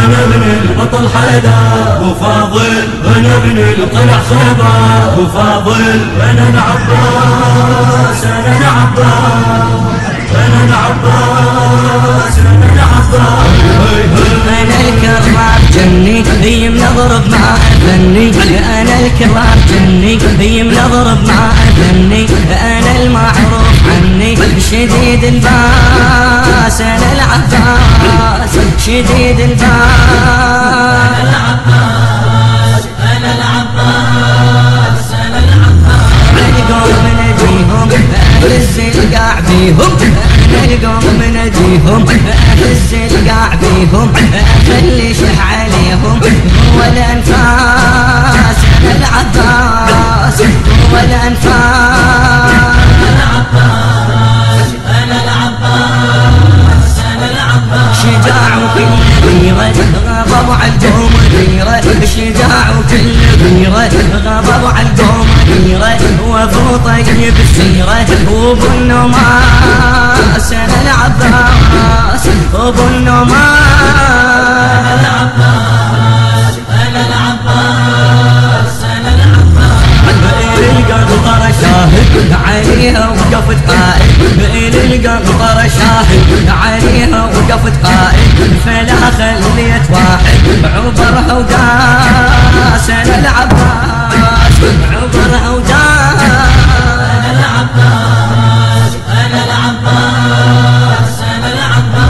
انا من البطل حيدر وفاضل، انا من القلع خيبر وفاضل، انا العباس انا العباس انا العباس انا العباس. انا الكرار جني هي منضرب مع فني، انا الكرار جني هي منضرب مع فني، انا المعروف عني شديد الباس، انا العباس شديد الباس، انا العباس انا العباس انا العباس. القوم نجيهم اهز القاع بيهم، القوم نجيهم اهز القاع بيهم، خلي شح عليهم هو الانفاس، انا العباس هو الانفاس، انا العباس انا العباس انا العباس. شجاع وكل غيرة غضب على القوم غيرة، شجاع وكل غيرة غضب على القوم غيرة، وفو طيب السيرة وابو النماس، انا العباس وابو النماس، انا العباس انا العباس انا العباس. القنطرة شاهد عليها وقفت قائد، القنطرة شاهد عليها وقفت قائد، فلا خليت واحد عبرها وداس، انا العباس عبرها وداس، انا العباس انا العباس انا العباس.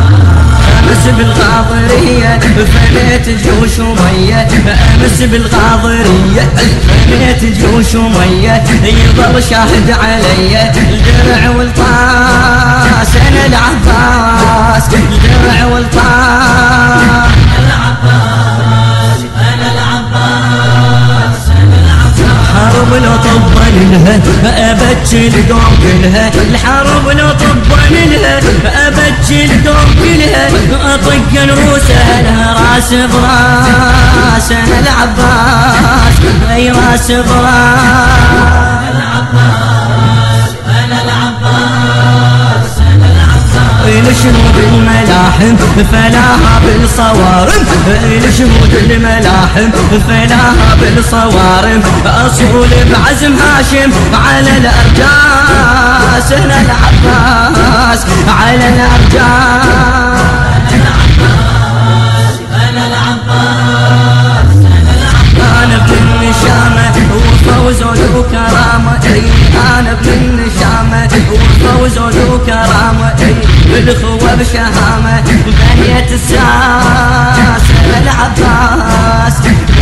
امس بالغاضرية فنيت جيوش ومية، امس بالغاضرية فنيت جيوش ومية، يظل شاهد علي الدرع والطاس، انا العباس الدرع والطاس، انا العباس انا العباس انا العباس. الحرب لو طبن لها ابتش القوم كلها، الحرب لو طبن لها ابتش القوم كلها، اطق نروسها لها راس براس، انا العباس اي راس براس، انا العباس انا العباس انا العباس. الشمود الملاحم فلاها بالصوارم، الشمود الملاحم فلاها بالصوارم، اصول بعزم هاشم على الارجاس، انا العباس على الارجاس، انا العباس انا العباس. انا ابن النشامة وفوز وكرامة، انا ابن النشامة وفوز وكرامة، بالاخوة بشهامة بنية الساس، انا العباس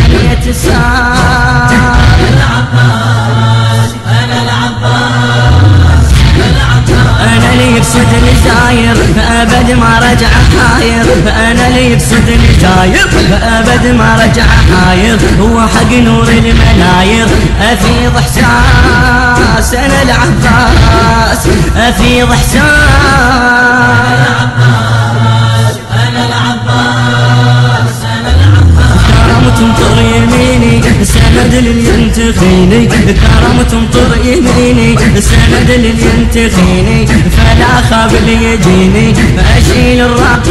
بنية الساس، انا العباس انا العباس انا العباس. انا اللي يقصدني زاير ابد ما رجع حاير، انا اللي يقصدني زاير ابد ما رجع حاير، هو حق نور المناير افيض احساس، انا العباس افيض احساس، انا العباس انا العباس انا العباس. كرم تمطر يميني سند اللي ينتخيني، كرم تمطر يميني سند اللي ينتخيني، فلا خاب اللي يجيني اشيل الراس.